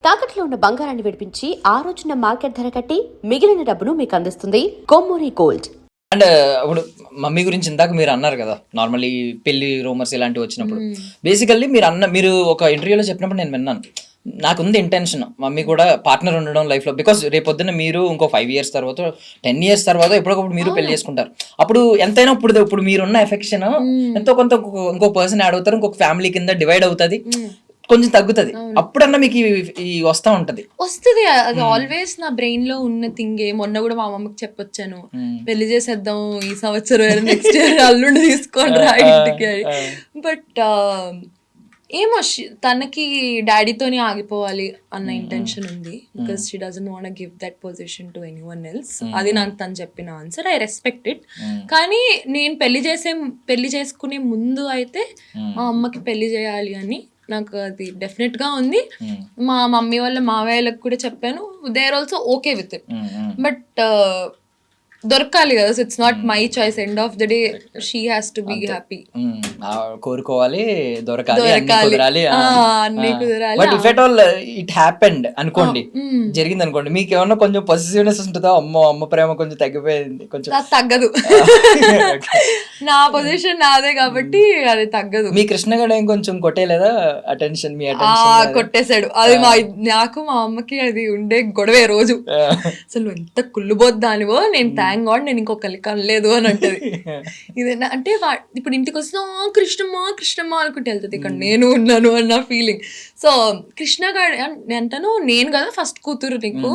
తాకట్లో ఉన్న బంగారాన్ని విడిపించి ఆ రోజున మార్కెట్ ధర కట్టి మిగిలిన డబ్బును మీకు అందిస్తుంది కొమ్మూరి గోల్డ్. అండ్ ఇప్పుడు మమ్మీ గురించి ఇందాక మీరు అన్నారు కదా, నార్మల్లీ పెళ్లి రూమర్స్ ఇలాంటివి వచ్చినప్పుడు బేసికల్లీ మీరు ఒక ఇంటర్వ్యూలో చెప్పినప్పుడు నేను విన్నాను, నాకుంది ఇంటెన్షన్ మమ్మీ కూడా పార్ట్నర్ ఉండడం లైఫ్ లో, బికాస్ రేపొద్దున మీరు ఇంకో 5 years తర్వాత 10 years తర్వాత ఎప్పటికప్పుడు మీరు పెళ్లి చేసుకుంటారు. అప్పుడు ఎంతైనా ఇప్పుడు మీరున్న ఎఫెక్షన్ ఎంతో కొంత ఇంకో పర్సన్ యాడ్ అవుతారు, ఇంకొక ఫ్యామిలీ కింద డివైడ్ అవుతుంది, కొంచెం తగ్గుతుంది. అప్పుడన్నా మీకు ఈ వస్తా ఉంటది. అది ఆల్వేస్ నా బ్రెయిన్ లో ఉన్న థింగే. మొన్న కూడా మా అమ్మకి చెప్పొచ్చాను, పెళ్లి చేసేద్దాం ఈ సంవత్సరం, నెక్స్ట్ ఇయర్ అల్లుండి తీసుకోండి రా ఇంటికి. బట్ ఏమో తనకి డాడీతోనే ఆగిపోవాలి అన్న ఇంటెన్షన్ ఉంది, because she doesn't want give that position to anyone else. అది నాకు తను చెప్పిన ఆన్సర్, ఐ రెస్పెక్ట్ ఇట్. కానీ నేను పెళ్లి చేసుకునే ముందు అయితే మా అమ్మకి పెళ్లి చేయాలి అని నాకు అది డెఫినెట్ గా ఉంది. మా మమ్మీ వాళ్ళ మావయ్యలకు కూడా చెప్పాను, they are also okay with it. But దొరకాలి కదా, so it's not my choice. End of the day she has to be happy. కోరుకోవాలి, దొరకాలి, అన్ని కుదరాలి. But if at all it happened అనుకోండి, జరిగింది అనుకోండి, మీకు ఏమన్నా కొంచెం పొజిటివ్నెస్ ఉంటుందా? అమ్మ ప్రేమ కొంచెం తగ్గిపోయింది, కొంచెం తగ్గదు. నా పొజిషన్ నాదే కాబట్టి అది తగ్గదు. మీ కృష్ణ గడ ఏం కొంచెం కొట్టేలేదా అటెన్షన్? మీ అటెన్షన్ కొట్టేశాడు. అది నాకు మా అమ్మకి అది ఉండే గొడవే రోజు. అసలు ఎంత కుళ్ళుబోద్దానివో, నేను థ్యాంక్ గాడ్ నేను ఇంకొకరి కనలేదు అని అంటది. ఇదేనా అంటే ఇప్పుడు ఇంటికి వస్తున్నా కృష్ణమ్మ అనుకుంటే వెళ్తుంది, ఇక్కడ నేను ఉన్నాను అన్న ఫీలింగ్. సో కృష్ణ గారు అంటాను, నేను కదా ఫస్ట్ కూతురు నీకు,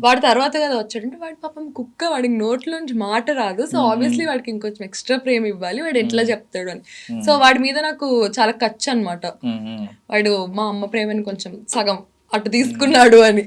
వాడి తర్వాత కదా వచ్చాడంటే, వాడి పాపం కుక్క, వాడికి నోట్లోంచి మాట రాదు. సో ఆబ్వియస్లీ వాడికి ఇంకొంచెం ఎక్స్ట్రా ప్రేమ ఇవ్వాలి, వాడు ఎట్లా చెప్తాడు అని. సో వాడి మీద నాకు చాలా ఖర్చు అనమాట. వాడు మా అమ్మ ప్రేమని కొంచెం సగం అటు తీసుకున్నాడు అని.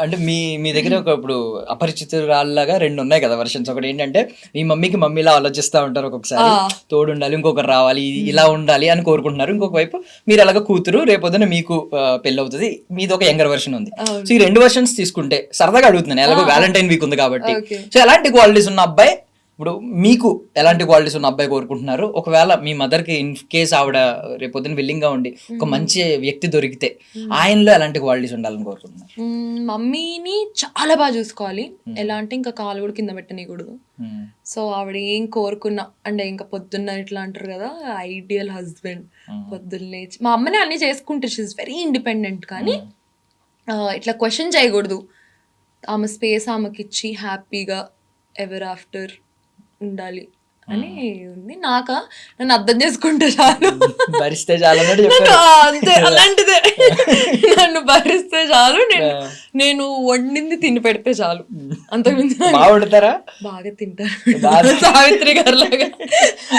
అంటే మీ దగ్గర ఇప్పుడు అపరిచితురాల్లాగా 2 ఉన్నాయి కదా వర్షన్స్. ఒకటి ఏంటంటే మీ మమ్మీలా ఆలోచిస్తూ ఉంటారు, ఒక్కొక్కసారి తోడు ఉండాలి, ఇంకొకరు రావాలి, ఇలా ఉండాలి అని కోరుకుంటున్నారు. ఇంకొక వైపు మీరు అలాగ కూతురు, రేపొద్దున మీకు పెళ్లి అవుతుంది, మీది ఒక యంగర్ వర్షన్ ఉంది. సో ఈ 2 వర్షన్స్ తీసుకుంటే సరదాగా అడుగుతున్నాను, ఎలాగో వ్యాలంటైన్ వీక్ ఉంది కాబట్టి. సో ఎలాంటి క్వాలిటీస్ ఉన్న అబ్బాయి, ఇప్పుడు మీకు ఎలాంటి క్వాలిటీస్ ఉన్న అబ్బాయి కోరుకుంటున్నారు? ఒకవేళ మీ మదర్కి ఇన్ కేస్ ఆవిడ రేపొద్దున విల్లింగ్ గా ఉండి ఒక మంచి వ్యక్తి దొరికితే ఆయనలో ఎలాంటి క్వాలిటీస్ ఉండాలని కోరుకుంటున్నారు? మమ్మీని చాలా బాగా చూసుకోవాలి. ఎలా అంటే ఇంకా కాలు కూడా కింద పెట్టనీయకూడదు. సో ఆవిడ ఏం కోరుకున్నా అంటే ఇంకా పొద్దున్న ఇట్లా అంటారు కదా, ఐడియల్ హస్బెండ్. పొద్దున్నే మా అమ్మని అన్ని చేసుకుంటారు, షీ ఇస్ వెరీ ఇండిపెండెంట్. కానీ ఇట్లా క్వశ్చన్ చేయకూడదు. ఆమె స్పేస్ ఆమెకి ఇచ్చి హ్యాపీగా ఎవర్ ఆఫ్టర్ ఉండాలి అని ఉంది. నన్ను అర్థం చేసుకుంటే చాలు, భరిస్తే చాలు అంతే. అలాంటిదే, నన్ను భరిస్తే చాలు, నేను వండింది తిని పెడితే చాలు, అంతకుమించి. వండుతారా? బాగా తింటారు, సావిత్రి గారు లాగా.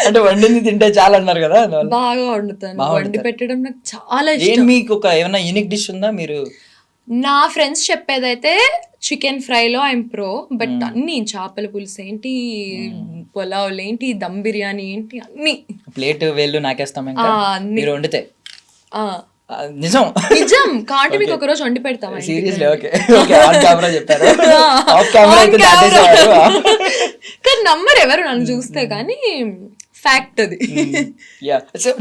అంటే వండింది తింటే చాలు అన్నారు కదా, బాగా వండుతాను. వండి పెట్టడం నాకు చాలా ఇష్టం. మీకు ఒక ఏమైనా యూనిక్ డిష్ ఉందా? మీరు నా ఫ్రెండ్స్ చెప్పేదైతే చికెన్ ఫ్రైలో ఐఎమ్ ప్రో, బట్ అన్ని చేపల పులుసు ఏంటి, పులావులు ఏంటి, దమ్ బిర్యానీ ఏంటి, అన్ని ప్లేట్ వేళ్ళు నాకేస్తాం మీరు వండితే. నిజం కాబట్టి మీకు ఒక రోజు వండి పెడతాం. సీరియస్లీ? ఓకే ఆన్ కెమెరా చెప్పారు, ఆఫ్ కెమెరా అయితే దాటేసారు. కానీ నమ్మరు ఎవరు నన్ను చూస్తే, కానీ ఫ్యాక్ట్ అది.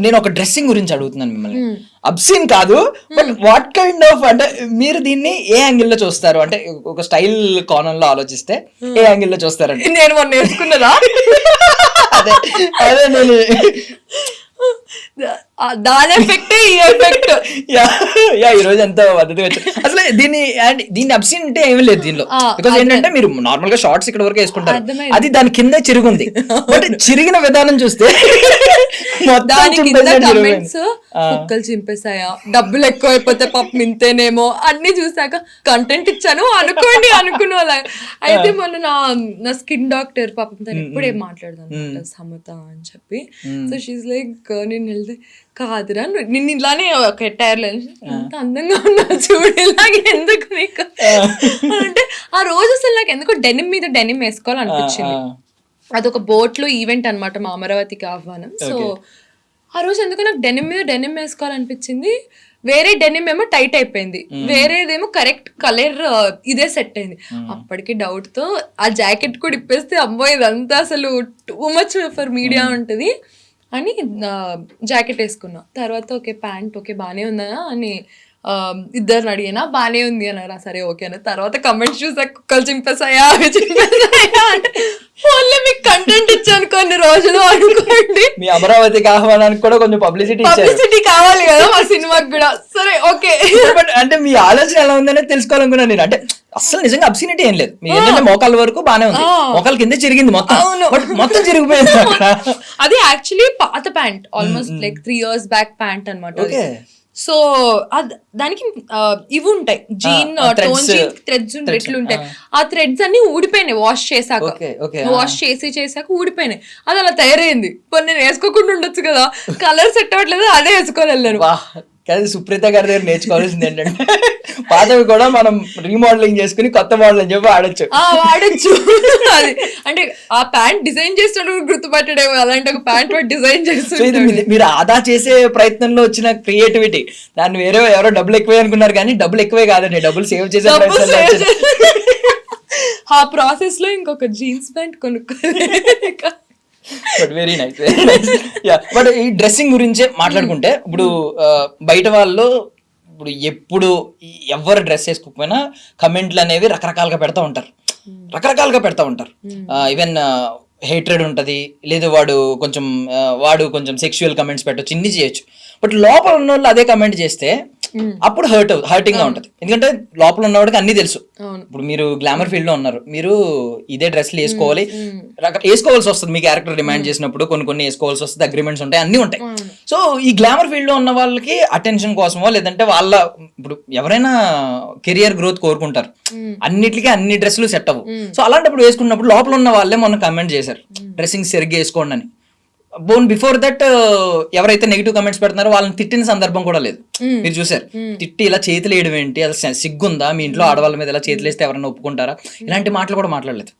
నేను ఒక డ్రెస్సింగ్ గురించి అడుగుతున్నాను మిమ్మల్ని, అబ్సీన్ కాదు, బట్ వాట్ కైండ్ ఆఫ్, అంటే మీరు దీన్ని ఏ యాంగిల్ లో చూస్తారు? అంటే ఒక స్టైల్ కోణంలో ఆలోచిస్తే ఏ యాంగిల్ లో చూస్తారండి? నేను మొన్న నేర్చుకున్నదా? అదే నేను దాని ఎఫెక్ట్ ఈ ఎఫెక్ట్ ఈ రోజు ఎంతో పద్ధతి వచ్చి అసలు దీన్ని అబ్సీన్ అంటే ఏమీ లేదు దీనిలో. బికాస్ ఏంటంటే మీరు నార్మల్ గా షార్ట్స్ ఇక్కడ వరకు వేసుకుంటారు, అది దాని కింద చిరుగుంది. బట్ చిరిగిన విధానం చూస్తే కుక్కలు చింపేసాయా, డబ్బులు ఎక్కువ అయిపోతే పాపం ఇంతేనేమో అన్ని చూసాక కంటెంట్ ఇచ్చాను అనుకోండి అనుకున్నా. అయితే మొన్న నా స్కిన్ డాక్టర్ పాపం తను ఎప్పుడేం మాట్లాడదాను సమత అని చెప్పి. సో షీస్ లైక్, నేను వెళ్తే కాదురా నిన్ను ఇలానే కెట్టారు, ఎంత అందంగా ఉన్నావు చూడు, ఇలాగే ఎందుకు నీకు అంటే. ఆ రోజు అసలు నాకు ఎందుకో డెనిమ్ మీద డెనిమ్ వేసుకోవాలనిపించింది. అదొక బోట్లో ఈవెంట్ అనమాట, మా అమరావతికి ఆహ్వానం. సో ఆ రోజు ఎందుకు నాకు డెనిమ్ మీద డెనిమ్ వేసుకోవాలనిపించింది. వేరే డెనిమ్ ఏమో టైట్ అయిపోయింది, వేరేదేమో కరెక్ట్ కలర్ ఇదే సెట్ అయింది. అప్పటికి డౌట్ తో ఆ జాకెట్ కూడా ఇప్పేస్తే అమ్మో ఇదంతా అసలు టూ మచ్ ఫర్ మీడియా ఉంటుంది అని జాకెట్ వేసుకున్నా. తర్వాత ఓకే ప్యాంట్ ఓకే బాగానే ఉందా అని ఇద్దరిని అడిగినా బానే ఉంది అన్నారా, సరే ఓకే అన్న. తర్వాత కమెంట్స్ చూసా కుక్కలు చింపేసాయా అవి చింపేసాయా అంటే ఓన్లీ మీకు కంటెంట్ ఇచ్చాను కొన్ని రోజులు అనుకోండి. మీ అమరావతికి ఆహ్వానానికి కూడా కొంచెం పబ్లిసిటీ కావాలి కదా మా సినిమాకి కూడా, సరే ఓకే. అంటే మీ ఆలోచన ఎలా ఉందనేది తెలుసుకోవాలనుకున్నాను నేను. అంటే అసలు నిజంగా అబ్సినిటీ ఏం లేదు, మీ ఏంటంటే మోకాల వరకు బానే ఉంది, మోకాల కింద చిరిగింది మొత్తం, మొత్తం చిరిగిపోయింది. అది యాక్చువల్లీ పాత pant, almost like 3 years back pant అనమాట. సో దానికి ఇవి ఉంటాయి, జీన్ టోన్ జీన్ థ్రెడ్స్ ఎట్లుంటాయి, ఆ థ్రెడ్స్ అన్ని ఊడిపోయినాయి వాష్ చేసాక ఊడిపోయినాయి. అది అలా తయారైంది. ఇప్పుడు నేను వేసుకోకుండా ఉండొచ్చు కదా, కలర్ సెట్ అవ్వట్లేదు, అదే వేసుకొని వెళ్ళాను. కానీ సుప్రీత గారి దగ్గర నేర్చుకోవాల్సింది ఏంటంటే పాతవి కూడా మనం రీమోడలింగ్ చేసుకుని కొత్త మోడల్ అని చెప్పి వాడచ్చు. అది అంటే ఆ ప్యాంట్ డిజైన్ చేస్తున్నప్పుడు గుర్తుపట్టడేమో, అలాంటి ఒక ప్యాంట్ డిజైన్ చేస్తుంది. మీరు ఆదా చేసే ప్రయత్నంలో వచ్చిన క్రియేటివిటీ, దాన్ని ఎవరో డబ్బులు ఎక్కువే అనుకున్నారు, కానీ డబ్బులు ఎక్కువే కాదండి, డబ్బులు సేవ్ చేసే ప్రయత్నంలో. ఆ ప్రాసెస్ లో ఇంకొక జీన్స్ ప్యాంట్ కొనుక్కోవాలి. But very nice, very nice. But ఈ డ్రెస్సింగ్ గురించే మాట్లాడుకుంటే, ఇప్పుడు బయట వాళ్ళు ఇప్పుడు ఎప్పుడు ఎవరు డ్రెస్ వేసుకోకపోయినా కమెంట్లు అనేవి రకరకాలుగా పెడతా ఉంటారు. ఈవెన్ హేట్రెడ్ ఉంటది, లేదు వాడు కొంచెం సెక్షువల్ కమెంట్స్ పెట్టొచ్చు, ఇన్ని చేయొచ్చు. బట్ లోపల ఉన్న వాళ్ళు అదే కమెంట్ చేస్తే అప్పుడు హర్టింగ్ గా ఉంటది. ఎందుకంటే లోపల ఉన్నవాడికి అన్ని తెలుసు. ఇప్పుడు మీరు గ్లామర్ ఫీల్డ్ లో ఉన్నారు, మీరు ఇదే డ్రెస్లు వేసుకోవాల్సి వస్తుంది, మీ క్యారెక్టర్ డిమాండ్ చేసినప్పుడు కొన్ని వేసుకోవాల్సి వస్తుంది, అగ్రిమెంట్స్ ఉంటాయి, అన్ని ఉంటాయి. సో ఈ గ్లామర్ ఫీల్డ్ లో ఉన్న వాళ్ళకి అటెన్షన్ కోసమో, లేదంటే ఇప్పుడు ఎవరైనా కెరియర్ గ్రోత్ కోరుకుంటారు, అన్నిటికీ అన్ని డ్రెస్సులు సెట్ అవ్వు. సో అలాంటప్పుడు వేసుకున్నప్పుడు లోపల ఉన్న వాళ్ళే మొన్న కమెంట్ చేశారు, డ్రెస్సింగ్ సరిగ్గా వేసుకోండి అని. బిఫోర్ దట్ ఎవరైతే నెగిటివ్ కమెంట్స్ పెడుతున్నారో వాళ్ళని తిట్టిన సందర్భం కూడా లేదు. మీరు చూసారు, తిట్టి ఇలా చేతులు వేయడం ఏంటి, అసలు సిగ్గుందా, మీ ఇంట్లో ఆడవాళ్ళ మీద ఇలా చేతులు వేస్తే ఎవరైనా ఒప్పుకుంటారా, ఇలాంటి మాటలు కూడా మాట్లాడలేదు.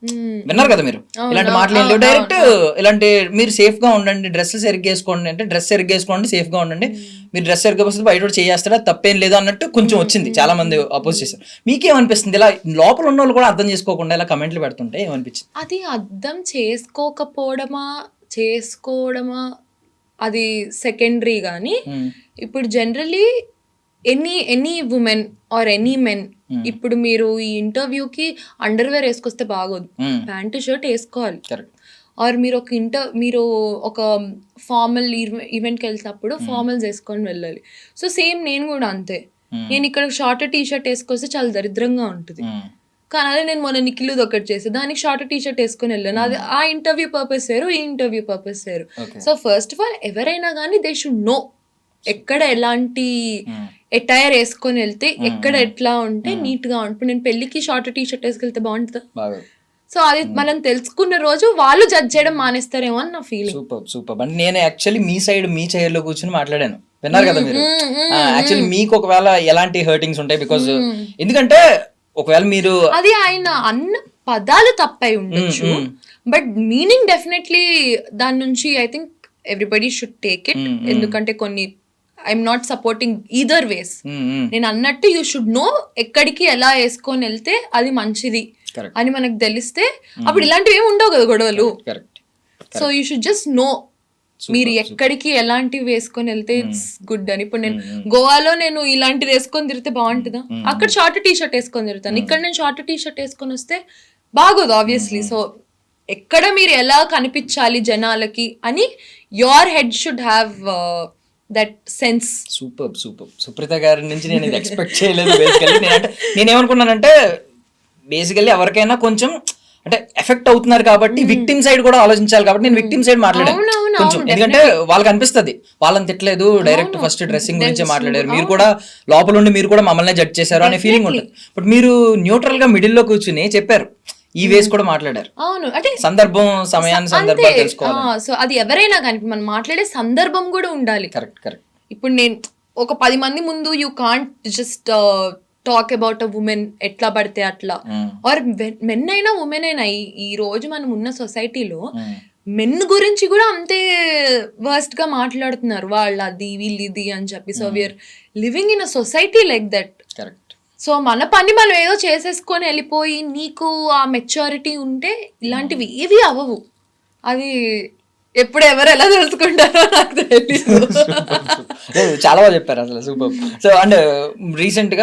విన్నారు కదా మీరు, ఇలాంటి మాటలు ఏం లేవు. డైరెక్ట్ ఇలాంటి మీరు సేఫ్ గా ఉండండి, డ్రెస్ సరిగ్గా వేసుకోండి అంటే డ్రెస్ సరిగ్గా వేసుకోండి, సేఫ్ గా ఉండండి, మీరు డ్రెస్ సరిగ్గా వస్తే బయట చేస్తారా, తప్పేం లేదు అన్నట్టు కొంచెం వచ్చింది. చాలా మంది అపోజ్ చేశారు. మీకేమనిపిస్తుంది, ఇలా లోపల ఉన్న వాళ్ళు కూడా అర్థం చేసుకోకుండా ఇలా కమెంట్లు పెడుతుంటే ఏమనిపించింది? అది అర్థం చేసుకోవడమా అది సెకండరీ. కానీ ఇప్పుడు generally any women or any men, ఇప్పుడు మీరు ఈ ఇంటర్వ్యూకి అండర్వేర్ వేసుకొస్తే బాగోదు, ప్యాంటు షర్ట్ వేసుకోవాలి. ఆర్ మీరు ఒక ఫార్మల్ ఈవెంట్కి వెళ్తున్నప్పుడు ఫార్మల్స్ వేసుకొని వెళ్ళాలి. సో సేమ్ నేను కూడా అంతే. నేను ఇక్కడ షార్ట్ టీ షర్ట్ వేసుకొస్తే చాలా దరిద్రంగా ఉంటుంది. కానీ అదే నేను మొన్న నిఖిల్ది ఒకటి చేసి దానికి షార్ట్ టీ షర్ట్ వేసుకొని వెళ్ళాను. అది ఆ ఇంటర్వ్యూ పర్పస్ వేరు, ఈ ఇంటర్వ్యూ పర్పస్ వేరు. సో ఫస్ట్ ఆఫ్ ఆల్ ఎవరైనా కానీ దే షుడ్ నో ఎక్కడ ఎలాంటి ఎటైర్ వేసుకొని వెళ్తే ఎక్కడ ఎట్లా ఉంటే నీట్ గా ఉంటుంది. నేను పెళ్లికి షార్ట్ టీ షర్ట్ వేసుకెళ్తే బాగుంటుందా? సో అది మనం తెలుసుకున్న రోజు వాళ్ళు జడ్జ్ చేయడం మానేస్తారేమో అని నా ఫీలింగ్. సూపర్. అంటే నేను యాక్చువల్లీ మీ చైర్ లో కూర్చొని మాట్లాడాను, విన్నారు కదా మీరు. యాక్చువల్లీ మీకు ఒకవేళ ఎలాంటి హర్టింగ్స్ ఉంటాయి, బికాజ్ ఎందుకంటే ఒకవేళ మీరు అది ఆయన అన్న పదాలు తప్పై ఉండొచ్చు, బట్ మీనింగ్ డెఫినెట్లీ దాని నుంచి I think everybody should take it. ఎందుకంటే కొన్ని ఐఎమ్ నాట్ సపోర్టింగ్ ఈదర్ వేస్. నేను అన్నట్టు యూ షుడ్ నో ఎక్కడికి ఎలా వేసుకొని వెళ్తే అది మంచిది అని మనకు తెలిస్తే అప్పుడు ఇలాంటివి ఏమి ఉండవు కదా గొడవలు. So you should just know మీరు ఎక్కడికి ఎలాంటివి వేసుకొని వెళ్తే ఇట్స్ గుడ్ అని. ఇప్పుడు నేను గోవాలో నేను ఇలాంటిది వేసుకొని తిరిగితే బాగుంటుందా? అక్కడ షార్ట్ టీ షర్ట్ వేసుకొని తిరుగుతాను, ఇక్కడ నేను షార్ట్ టీ షర్ట్ వేసుకొని వస్తే బాగోదు ఆబ్వియస్లీ. సో ఎక్కడ మీరు ఎలా కనిపించాలి జనాలకి అని your head should have that sense. Super. Supreetha గారి నుంచి నేను ఇది ఎక్స్పెక్ట్ చేయలేదు. బేసికల్లీ నేనేమనుకున్నానంటే బేసికల్లీ ఎవరికైనా కొంచెం అంటే ఎఫెక్ట్ అవుతున్నారు కాబట్టి విక్టిమ్ సైడ్ కూడా ఆలోచించాలి కాబట్టి నేను విక్టిమ్ సైడ్ మాట్లాడాను కొంచెం. ఎందుకంటే వాళ్ళకి అనిపిస్తుంది వాళ్ళని తిట్టలేదు, డైరెక్ట్ ఫస్ట్ డ్రెస్సింగ్ గురించే మాట్లాడారు, మీరు కూడా లోపల ఉండి మీరు కూడా మమ్మల్ని జడ్జ్ చేశారు అనే ఫీలింగ్ ఉంటుంది. బట్ మీరు న్యూట్రల్ గా మిడిల్ లో కూర్చుని చెప్పారు, ఈ వేస్ కూడా మాట్లాడారు. అవును, అంటే సందర్భం తెలుసుకోవాలి. సో అది ఎవరైనా కానీ మనం మాట్లాడే సందర్భం కూడా ఉండాలి. కరెక్ట్. ఇప్పుడు నేను ఒక 10 మంది ముందు you can't just talk about a women ఎట్లా పడితే అట్లా. ఆర్ మెన్ అయినా ఉమెన్ అయినా ఈ రోజు మనం ఉన్న సొసైటీలో మెన్ గురించి కూడా అంతే వర్స్ట్ గా మాట్లాడుతున్నారు, వాళ్ళు అది వీళ్ళు ఇది అని చెప్పి. So we are living in a society like that. So మన పని మనం ఏదో చేసేసుకొని వెళ్ళిపోయి నీకు ఆ మెచ్యూరిటీ ఉంటే ఇలాంటివి ఏవి అవ్వవు. అది ఎప్పుడు ఎవరు ఎలా తెలుసుకుంటారో నాకు తెలియదు. చాలా బాగా చెప్పారు అసలు, సూపర్. సో అండ్ రీసెంట్ గా